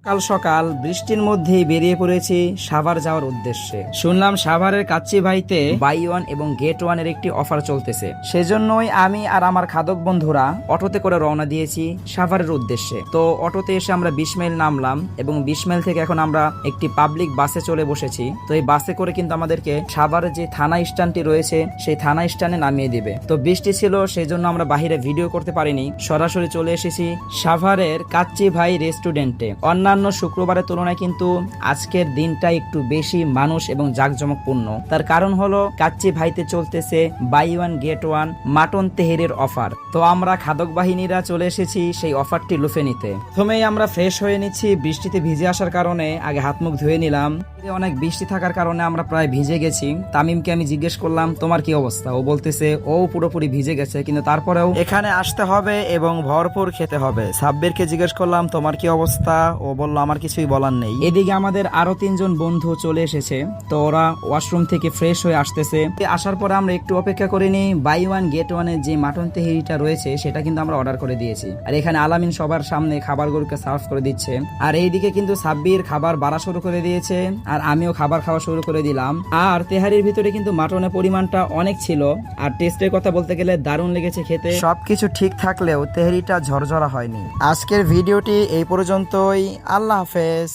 সকাল সকাল বৃষ্টির মধ্যেই বেরিয়ে পড়েছি সাভার যাওয়ার উদ্দেশ্যে। শুনলাম সাভারের কাচ্চি ভাইতে বাই ওয়ান এবং গেট ওয়ান এর একটি অফার চলতেছে। সেজন্যই আমি আর আমার খাদক বন্ধুরা অটোতে করে রওনা দিয়েছি সাভারের উদ্দেশ্যে। তো অটোতে এসে আমরা 20 মাইল নামলাম এবং 20 মাইল থেকে এখন আমরা একটি পাবলিক বাসে চলে বসেছি। তো এই বাসে করে কিন্তু আমাদেরকে সাভারের যে থানা স্ট্যান্ডটি রয়েছে সেই থানা স্ট্যান্ডে নামিয়ে দিবে। তো বৃষ্টি ছিল, সেই জন্য আমরা বাহিরে ভিডিও করতে পারিনি, সরাসরি চলে এসেছি সাভারের কাচ্চি ভাই রেস্টুরেন্টে। অন্যান্য শুক্রবারের তুলনায় কিন্তু আজকের দিনটা একটু বেশি মানুষ এবং জাঁকজমকপূর্ণ। তার কারণ হলো কাচ্চি ভাইতে চলতেছে buy one get one mutton তেহেরির অফার। তো আমরা খাদক বাহিনীরা চলে এসেছি সেই অফারটি লুফে নিতে। প্রথমেই আমরা ফ্রেশ হয়ে নিচ্ছি, বৃষ্টিতে ভিজে আসার কারণে আগে হাত মুখ ধুয়ে নিলাম। অনেক বৃষ্টি থাকার কারণে আমরা প্রায় ভিজে গেছি। তামিমকে আমি জিজ্ঞেস করলাম তোমার কি অবস্থা, ও বলতেছে ও পুরোপুরি ভিজে গেছে, কিন্তু তারপরেও এখানে আসতে হবে এবং ভরপুর খেতে হবে। সাব্বিরকে জিজ্ঞেস করলাম তোমার কি অবস্থা, ও বলল আমার কিছুই বলার নেই। এদিকে আমাদের আরো 3 জন বন্ধু চলে এসেছে, তো ওরা ওয়াশরুম থেকে ফ্রেশ হয়ে আসতেছে। আসার পরে আমরা একটু অপেক্ষা করিনি, বাই ওয়ান গেট ওয়ানের যে মাটন তেহেরিটা রয়েছে সেটা কিন্তু আমরা অর্ডার করে দিয়েছি। আর এখানে আলামিন সবার সামনে খাবারগুলোকে সার্ভ করে দিচ্ছে। আর এইদিকে কিন্তু সাব্বির খাবার বাড়া শুরু করে দিয়েছে আর আমিও খাবার খাওয়া শুরু করে দিলাম। আর তেহারির ভিতরে কিন্তু মাটনের পরিমাণটা অনেক ছিল। আর টেস্টের কথা বলতে গেলে দারুণ লেগেছে খেতে। সবকিছু ঠিক থাকলেও তেহারিটা ঝরঝরা হয়নি। আজকের ভিডিওটি এই পর্যন্তই। আল্লাহ হাফেজ।